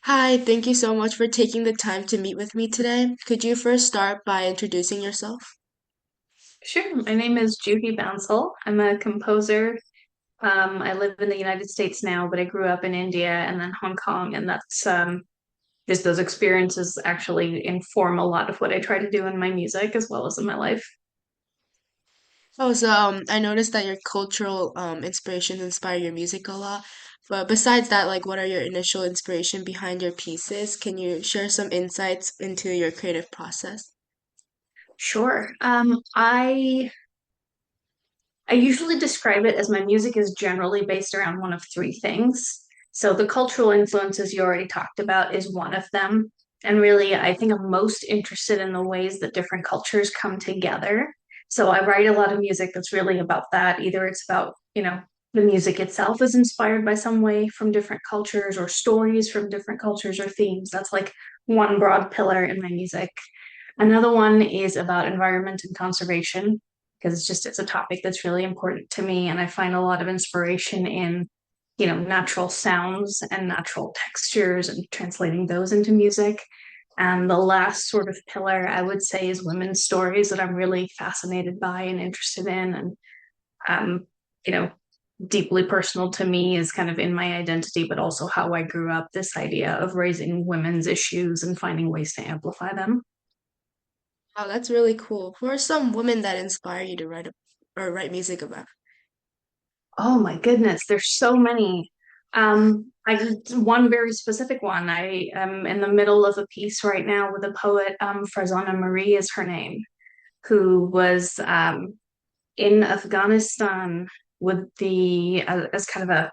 Hi, thank you so much for taking the time to meet with me today. Could you first start by introducing yourself? Sure. My name is Juhi Bansal. I'm a composer. I live in the United States now, but I grew up in India and then Hong Kong, and that's just those experiences actually inform a lot of what I try to do in my music as well as in my life. I noticed that your cultural inspirations inspire your music a lot. But besides that, like, what are your initial inspiration behind your pieces? Can you share some insights into your creative process? Sure. I usually describe it as my music is generally based around one of three things. So the cultural influences you already talked about is one of them. And really, I think I'm most interested in the ways that different cultures come together. So I write a lot of music that's really about that. Either it's about, the music itself is inspired by some way from different cultures or stories from different cultures or themes. That's like one broad pillar in my music. Another one is about environment and conservation because it's a topic that's really important to me, and I find a lot of inspiration in natural sounds and natural textures and translating those into music. And the last sort of pillar I would say is women's stories that I'm really fascinated by and interested in, and um, you know, deeply personal to me is kind of in my identity, but also how I grew up. This idea of raising women's issues and finding ways to amplify them. Oh, that's really cool. Who are some women that inspire you to write music about? Oh my goodness, there's so many. One very specific one. I am in the middle of a piece right now with a poet, Farzana Marie is her name, who was in Afghanistan with the as kind of a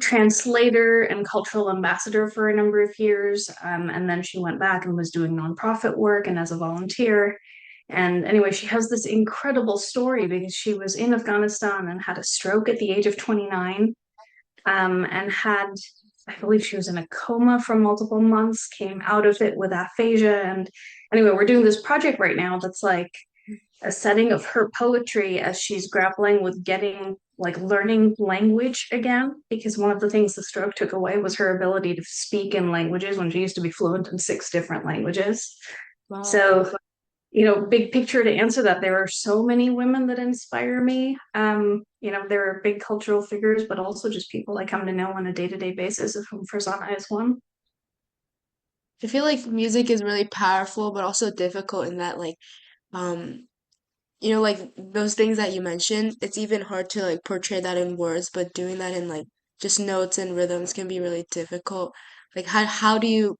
translator and cultural ambassador for a number of years. And then she went back and was doing nonprofit work and as a volunteer. And anyway, she has this incredible story because she was in Afghanistan and had a stroke at the age of 29, and had, I believe she was in a coma for multiple months, came out of it with aphasia. And anyway, we're doing this project right now that's like a setting of her poetry as she's grappling with getting like learning language again, because one of the things the stroke took away was her ability to speak in languages when she used to be fluent in six different languages. Wow. So, big picture to answer that, there are so many women that inspire me. There are big cultural figures, but also just people I come to know on a day-to-day basis, of whom Farzana is one. I feel like music is really powerful, but also difficult in that, like, um, like those things that you mentioned, it's even hard to like portray that in words, but doing that in like just notes and rhythms can be really difficult. Like how do you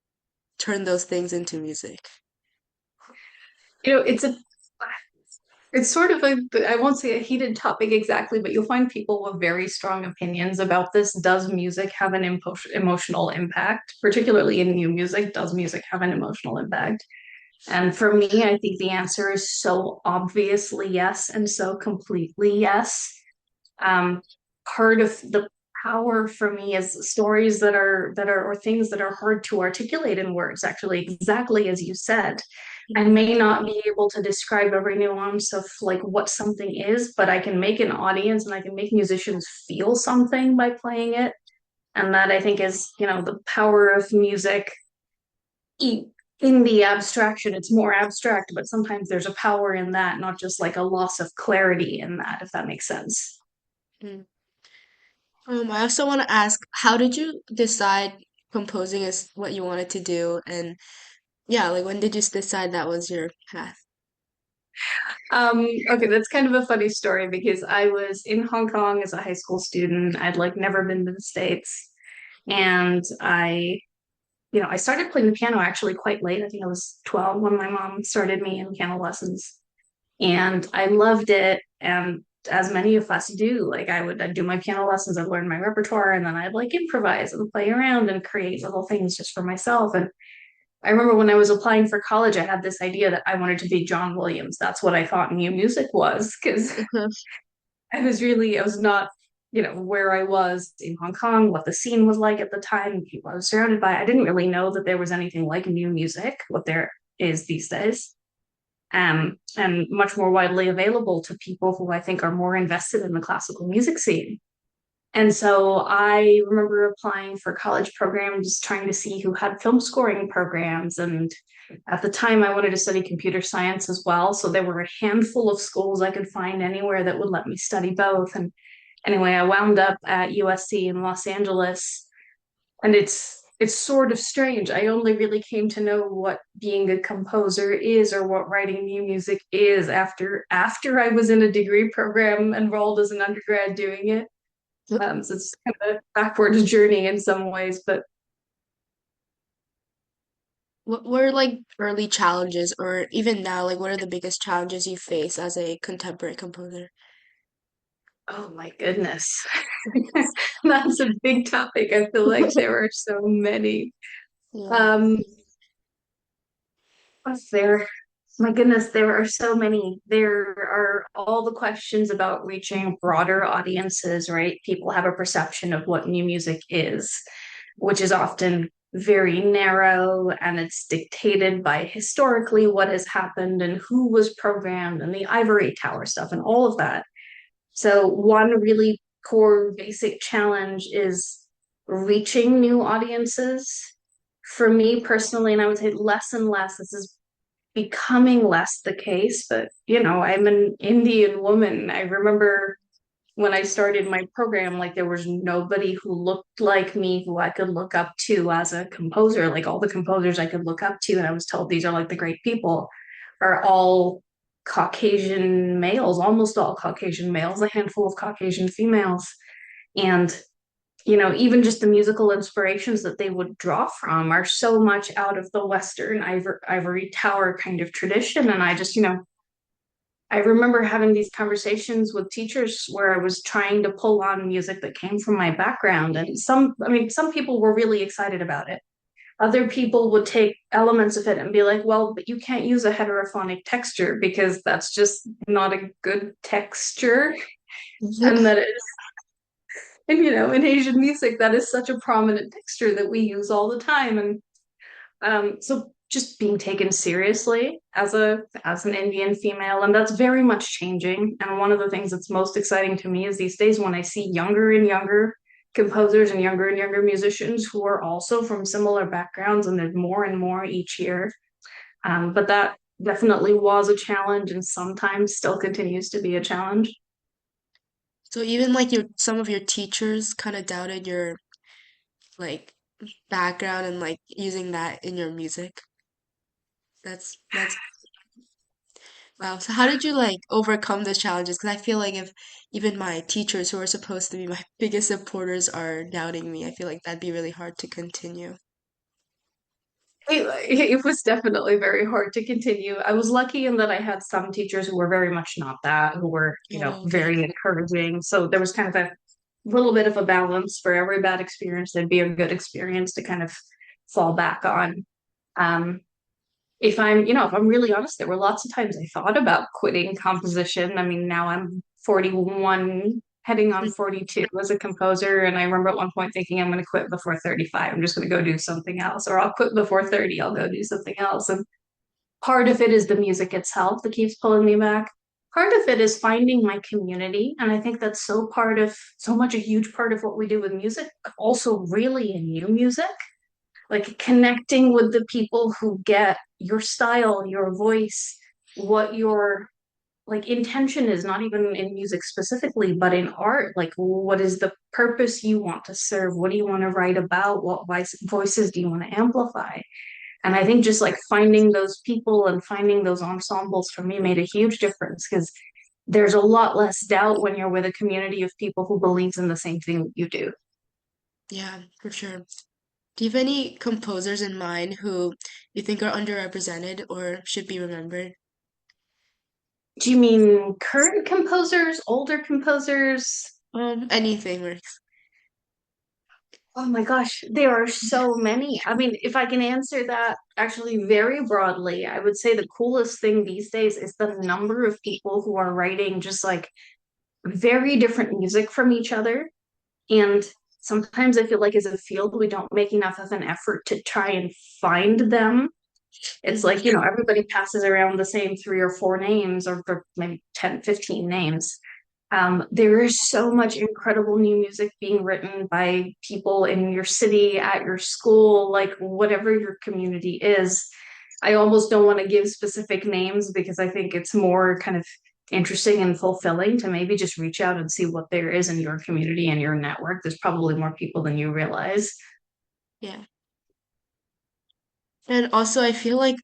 turn those things into music? You know, it's a It's sort of a, I won't say a heated topic exactly, but you'll find people with very strong opinions about this. Does music have an emotional impact? Particularly in new music, does music have an emotional impact? And for me, I think the answer is so obviously yes, and so completely yes. Um, Part of the power for me is stories that are or things that are hard to articulate in words, actually, exactly as you said. I Mhm. may not be able to describe every nuance of like what something is, but I can make an audience and I can make musicians feel something by playing it. And that I think is, the power of music. In the abstraction, it's more abstract, but sometimes there's a power in that, not just like a loss of clarity in that, if that makes sense. Mm. I also want to ask, how did you decide composing is what you wanted to do? And yeah, like when did you decide that was your path? Okay, that's kind of a funny story because I was in Hong Kong as a high school student. I'd like never been to the States. And I started playing the piano actually quite late. I think I was 12 when my mom started me in piano lessons. And I loved it. And as many of us do, like I'd do my piano lessons, I'd learn my repertoire, and then I'd like improvise and play around and create little things just for myself. And I remember when I was applying for college, I had this idea that I wanted to be John Williams. That's what I thought new music was, because I was not, where I was in Hong Kong, what the scene was like at the time, people I was surrounded by. I didn't really know that there was anything like new music, what there is these days, and much more widely available to people who I think are more invested in the classical music scene. And so I remember applying for college programs, trying to see who had film scoring programs. And at the time, I wanted to study computer science as well. So there were a handful of schools I could find anywhere that would let me study both. And anyway, I wound up at USC in Los Angeles, and it's sort of strange. I only really came to know what being a composer is or what writing new music is after I was in a degree program enrolled as an undergrad doing it. So it's kind of a backwards journey in some ways, but What were like early challenges, or even now, like what are the biggest challenges you face as a contemporary composer? oh my goodness. That's a big topic. I feel like there are so many. Yeah. Um, what's there? My goodness, there are so many. There are all the questions about reaching broader audiences, right? People have a perception of what new music is, which is often very narrow, and it's dictated by historically what has happened and who was programmed and the ivory tower stuff and all of that. So, one really core basic challenge is reaching new audiences. For me personally, and I would say less and less, this is becoming less the case, but I'm an Indian woman. I remember when I started my program, like there was nobody who looked like me who I could look up to as a composer. Like all the composers I could look up to, and I was told these are like the great people, are all Caucasian males, almost all Caucasian males, a handful of Caucasian females. And even just the musical inspirations that they would draw from are so much out of the Western ivory tower kind of tradition. And I remember having these conversations with teachers where I was trying to pull on music that came from my background. And some people were really excited about it. Other people would take elements of it and be like, well, but you can't use a heterophonic texture because that's just not a good texture. And that is, and in Asian music, that is such a prominent texture that we use all the time. And so just being taken seriously as an Indian female, and that's very much changing. And one of the things that's most exciting to me is these days when I see younger and younger composers and younger musicians who are also from similar backgrounds, and there's more and more each year. But that definitely was a challenge, and sometimes still continues to be a challenge. So even like some of your teachers kind of doubted your like background and like using that in your music. That's wow. So how did you like overcome those challenges? Because I feel like if even my teachers who are supposed to be my biggest supporters are doubting me, I feel like that'd be really hard to continue. It was definitely very hard to continue. I was lucky in that I had some teachers who were very much not that, who were, Oh, okay. very encouraging. So there was kind of a little bit of a balance. For every bad experience, there'd be a good experience to kind of fall back on. Um, if I'm really honest, there were lots of times I thought about quitting composition. I mean, now I'm 41, heading on 42 as a composer. And I remember at one point thinking, I'm going to quit before 35. I'm just going to go do something else, or I'll quit before 30. I'll go do something else. And part of it is the music itself that keeps pulling me back. Part of it is finding my community. And I think that's so much a huge part of what we do with music, also really in new music, like connecting with the people who get your style, your voice, what your like intention is, not even in music specifically, but in art. Like, what is the purpose you want to serve? What do you want to write about? What voices do you want to amplify? And I think just like finding those people and finding those ensembles for me made a huge difference because there's a lot less doubt when you're with a community of people who believes in the same thing that you do. Yeah, for sure. Do you have any composers in mind who you think are underrepresented or should be remembered? Do you mean current composers, older composers? Anything works. Oh my gosh, there are so many. I mean, if I can answer that actually very broadly, I would say the coolest thing these days is the number of people who are writing just like very different music from each other. And sometimes I feel like as a field, we don't make enough of an effort to try and find them. It's Mhm. like, everybody passes around the same three or four names or maybe 10, 15 names. There is so much incredible new music being written by people in your city, at your school, like whatever your community is. I almost don't want to give specific names because I think it's more kind of interesting and fulfilling to maybe just reach out and see what there is in your community and your network. There's probably more people than you realize. Yeah. And also, I feel like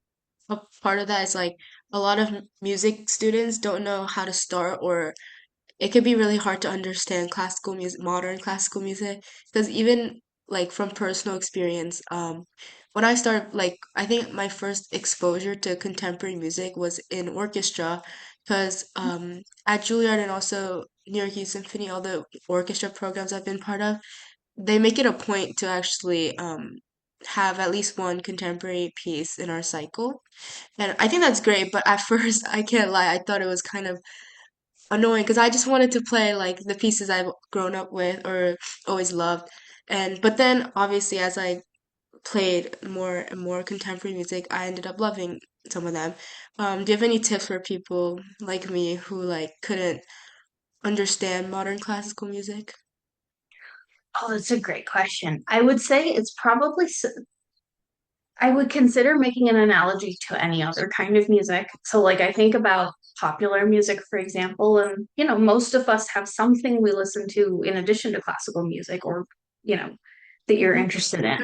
a part of that is like a lot of music students don't know how to start, or it could be really hard to understand classical music, modern classical music, because even like from personal experience, when I started, like I think my first exposure to contemporary music was in orchestra, because at Juilliard and also New York Youth Symphony, all the orchestra programs I've been part of, they make it a point to actually have at least one contemporary piece in our cycle. And I think that's great, but at first, I can't lie, I thought it was kind of annoying because I just wanted to play like the pieces I've grown up with or always loved. And but then obviously as I played more and more contemporary music, I ended up loving some of them. Do you have any tips for people like me who like couldn't understand modern classical music? Oh, that's a great question. I would say it's probably I would consider making an analogy to any other kind of music. So, like, I think about popular music, for example, and, most of us have something we listen to in addition to classical music or, you know, that you're Hmm. interested in.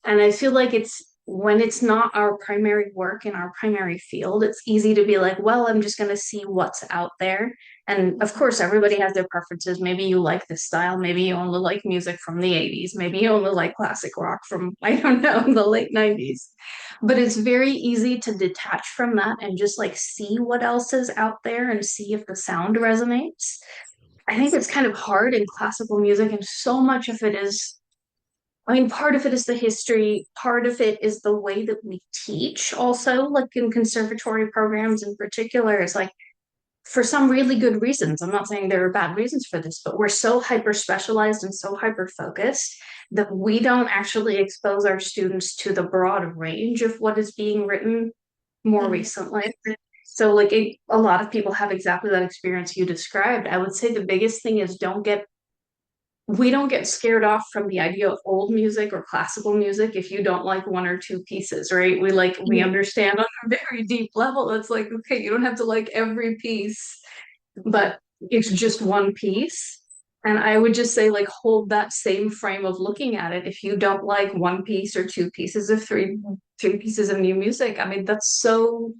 And I feel like it's when it's not our primary work in our primary field, it's easy to be like, well, I'm just going to see what's out there. And of course, everybody has their preferences. Maybe you like this style. Maybe you only like music from the 80s. Maybe you only like classic rock from, I don't know, the late 90s. But it's very easy to detach from that and just like see what else is out there and see if the sound resonates. I think it's kind of hard in classical music, and so much of it is part of it is the history, part of it is the way that we teach also, like in conservatory programs in particular, is like for some really good reasons. I'm not saying there are bad reasons for this, but we're so hyper specialized and so hyper focused that we don't actually expose our students to the broad range of what is being written more Hmm. recently. So, like, a lot of people have exactly that experience you described. I would say the biggest thing is we don't get scared off from the idea of old music or classical music if you don't like one or two pieces, right? We Yeah. understand on a very deep level. It's like, okay, you don't have to like every piece, but it's just one piece. And I would just say, like, hold that same frame of looking at it. If you don't like one piece or two pieces of three pieces of new music, I mean, that's so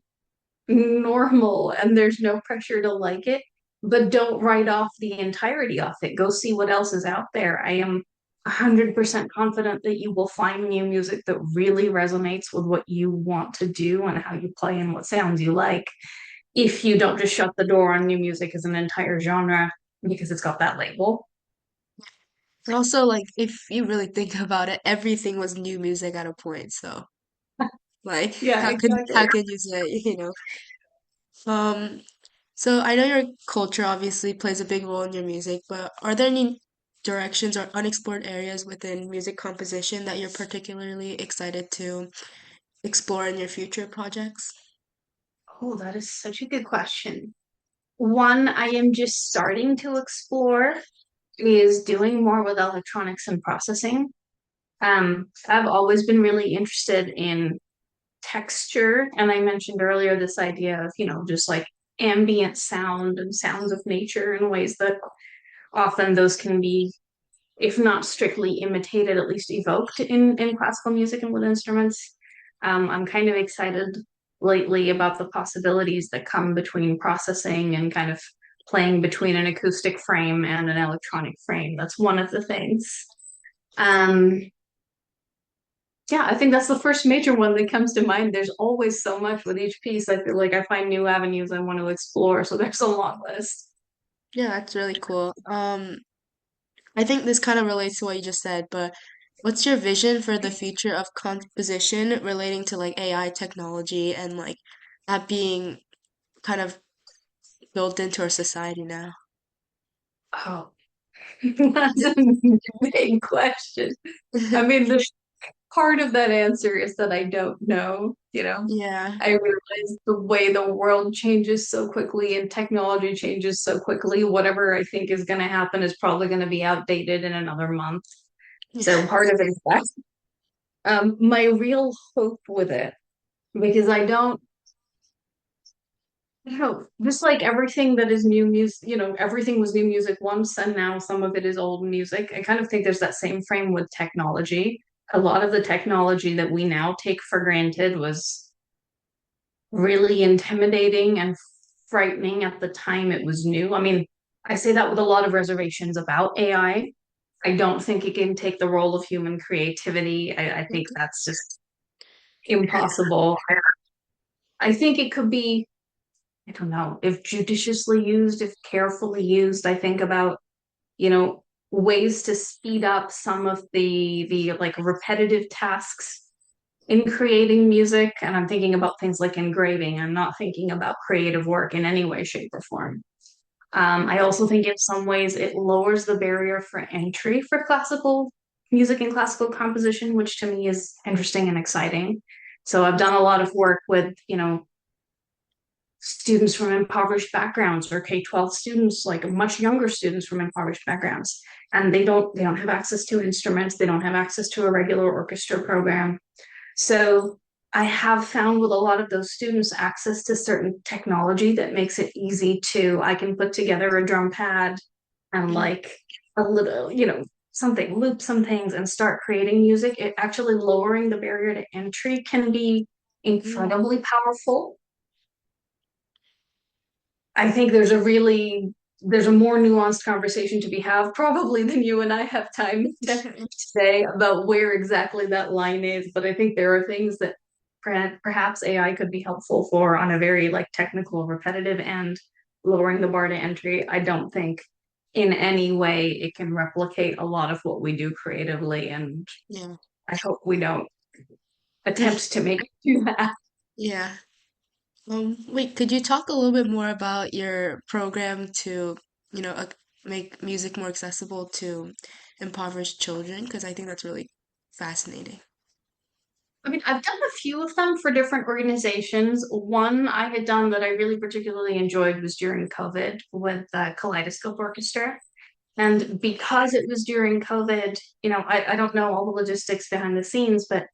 normal and there's no pressure to like it, but don't write off the entirety of it. Go see what else is out there. I am 100% confident that you will find new music that really resonates with what you want to do and how you play and what sounds you like if you don't just shut the door on new music as an entire genre because it's got that label. And also, like, if you really think about it, everything was new music at a point. So, like, Yeah, exactly. how can you say, Um, so I know your culture obviously plays a big role in your music, but are there any directions or unexplored areas within music composition that you're particularly excited to explore in your future projects? Oh, that is such a good question. One I am just starting to explore is doing more with electronics and processing. I've always been really interested in texture, and I mentioned earlier this idea of, just like ambient sound and sounds of nature in ways that often those can be, if not strictly imitated, at least evoked in classical music and with instruments. I'm kind of excited lately about the possibilities that come between processing and kind of playing between an acoustic frame and an electronic frame. That's one of the things. Um, yeah, I think that's the first major one that comes to mind. There's always so much with each piece. I feel like I find new avenues I want to explore, so there's a long list. Yeah, that's really cool. I think this kind of relates to what you just said, but what's your vision for the future of composition relating to like AI technology and like that being kind of built into our society now? Oh, that's a big question. I mean, part of that answer is that I don't know, you know. Yeah. I realize the way the world changes so quickly and technology changes so quickly, whatever I think is going to happen is probably going to be outdated in another month. So part of it is that. My real hope with it, because I don't know, just like everything that is new music, everything was new music once, and now some of it is old music. I kind of think there's that same frame with technology. A lot of the technology that we now take for granted was really intimidating and frightening at the time it was new. I mean, I say that with a lot of reservations about AI. I don't think it can take the role of human creativity. I think that's just Yeah. impossible. I think it could be, I don't know, if judiciously used, if carefully used. I think about, you know, ways to speed up some of the like repetitive tasks in creating music. And I'm thinking about things like engraving. I'm not thinking about creative work in any way, shape, or form. I also think in some ways it lowers the barrier for entry for classical music and classical composition, which to me is interesting and exciting. So I've done a lot of work with, students from impoverished backgrounds or K-12 students, like much younger students from impoverished backgrounds. And they don't have access to instruments, they don't have access to a regular orchestra program. So I have found with a lot of those students access to certain technology that makes it easy to, I can put together a drum pad and Mhm. like a little, something, loop some things and start creating music. It actually lowering the barrier to entry can be Mhm. incredibly powerful. I think there's a more nuanced conversation to be had probably than you and I have time to say about where exactly that line is. But I think there are things that perhaps AI could be helpful for on a very like technical, repetitive and lowering the bar to entry. I don't think in any way it can replicate a lot of what we do creatively, and Yeah. I hope we don't attempt to make it do that. Yeah. Wait, could you talk a little bit more about your program to, make music more accessible to impoverished children? Because I think that's really fascinating. I mean, I've done a few of them for different organizations. One I had done that I really particularly enjoyed was during COVID with the Kaleidoscope Orchestra. And because it was during COVID, I don't know all the logistics behind the scenes, but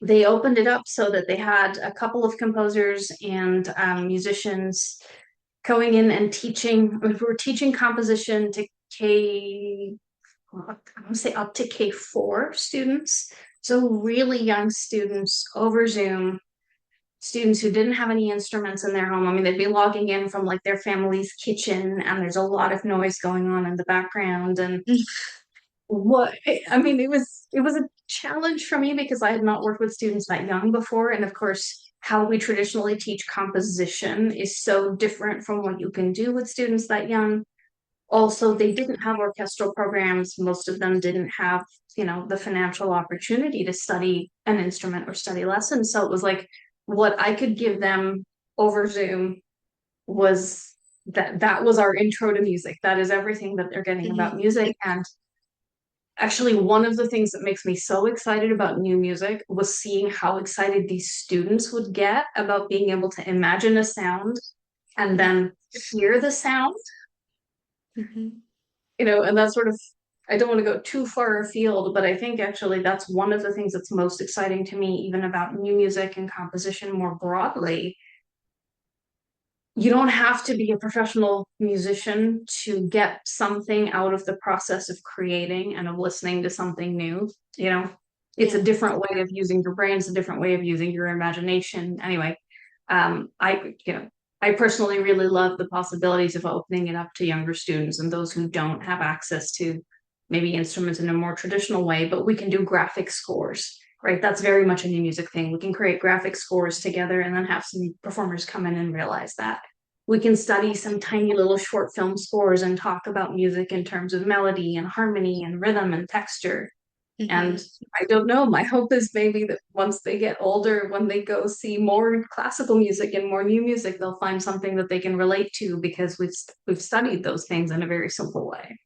they opened it up so that they had a couple of composers and musicians going in and teaching. We were teaching composition to K, well, I want to say up to K4 students. So really young students over Zoom, students who didn't have any instruments in their home. I mean, they'd be logging in from like their family's kitchen, and there's a lot of noise going on in the background. And what I mean, it was a challenge for me because I had not worked with students that young before, and of course, how we traditionally teach composition is so different from what you can do with students that young. Also, they didn't have orchestral programs. Most of them didn't have, the financial opportunity to study an instrument or study lessons. So it was like what I could give them over Zoom was that was our intro to music. That is everything that they're getting about Mhm. music. And actually, one of the things that makes me so excited about new music was seeing how excited these students would get about being able to imagine a sound and then hear the sound, Mhm. and that sort of, I don't want to go too far afield, but I think actually that's one of the things that's most exciting to me, even about new music and composition more broadly. You don't have to be a professional musician to get something out of the process of creating and of listening to something new. You know, it's a Yeah. different way of using your brain, it's a different way of using your imagination. Anyway, I personally really love the possibilities of opening it up to younger students and those who don't have access to maybe instruments in a more traditional way, but we can do graphic scores, right? That's very much a new music thing. We can create graphic scores together and then have some performers come in and realize that. We can study some tiny little short film scores and talk about music in terms of melody and harmony and rhythm and texture. And Mhm. I don't know, my hope is maybe that once they get older, when they go see more classical music and more new music, they'll find something that they can relate to because we've studied those things in a very simple way.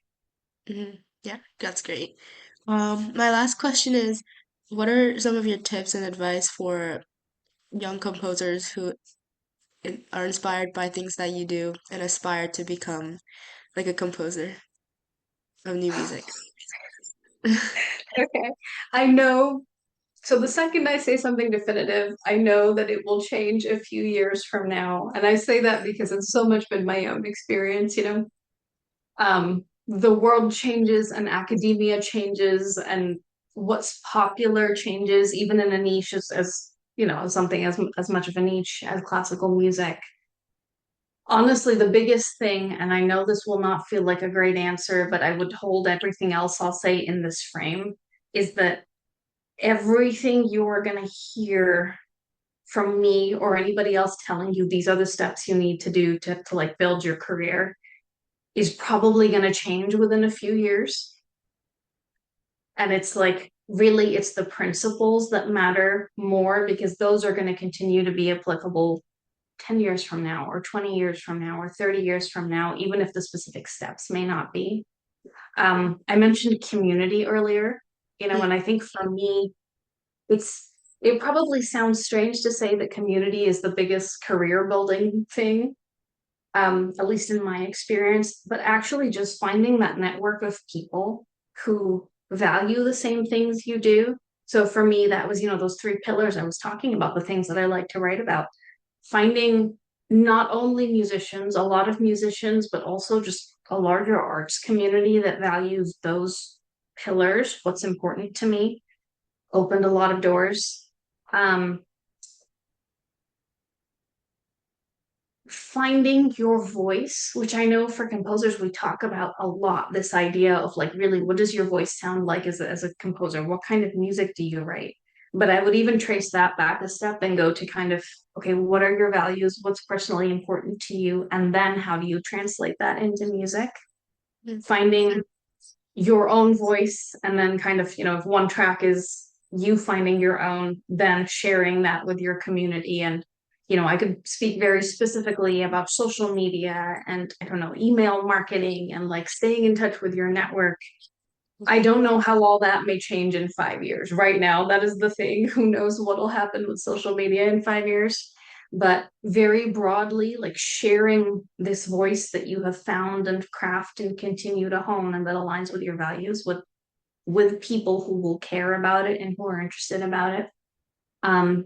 Mhm. Yeah, that's great. My last question is, what are some of your tips and advice for young composers who are inspired by things that you do and aspire to become like a composer of new music? Okay. I know. So the second I say something definitive, I know that it will change a few years from now. And I say that because it's so much been my own experience, you know. The world changes and academia changes and what's popular changes, even in a niche as you know, something as much of a niche as classical music. Honestly, the biggest thing, and I know this will not feel like a great answer, but I would hold everything else I'll say in this frame, is that everything you're going to hear from me or anybody else telling you these are the steps you need to do to like build your career is probably going to change within a few years. And it's like really it's the principles that matter more because those are going to continue to be applicable 10 years from now or 20 years from now or 30 years from now, even if the specific steps may not be. I mentioned community earlier, you know, and I think for me, it's it probably sounds strange to say that community is the biggest career building thing, at least in my experience, but actually just finding that network of people who value the same things you do. So for me, that was, you know, those three pillars I was talking about, the things that I like to write about. Finding not only musicians, a lot of musicians, but also just a larger arts community that values those pillars, what's important to me, opened a lot of doors. Um, Finding your voice, which I know for composers we talk about a lot, this idea of like really what does your voice sound like as a composer? What kind of music do you write? But I would even trace that back a step and go to kind of, okay, what are your values? What's personally important to you? And then how do you translate that into music? Mm. Finding your own voice and then kind of, you know, if one track is you finding your own, then sharing that with your community. And, you know, I could speak very specifically about social media and I don't know, email marketing and like staying in touch with your network. I don't know how all that may change in 5 years. Right now, that is the thing. Who knows what'll happen with social media in 5 years? But very broadly, like sharing this voice that you have found and craft and continue to hone and that aligns with your values with people who will care about it and who are interested about it. Um,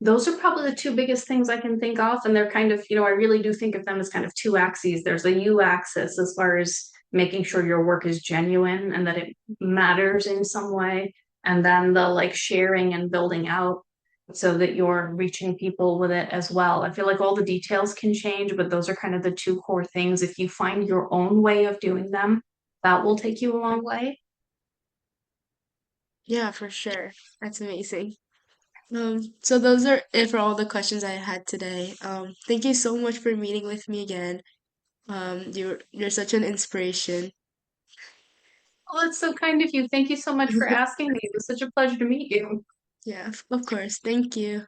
those are probably the two biggest things I can think of. And they're kind of, you know, I really do think of them as kind of two axes. There's a U axis as far as making sure your work is genuine and that it matters in some way. And then the like sharing and building out so that you're reaching people with it as well. I feel like all the details can change, but those are kind of the two core things. If you find your own way of doing them, that will take you a long way. Yeah, for sure. That's amazing. So those are it for all the questions I had today. Thank you so much for meeting with me again. You're such an inspiration. Well, it's so kind of you. Thank you so much for asking me. It was such a pleasure to meet you. Yeah, of course. Thank you.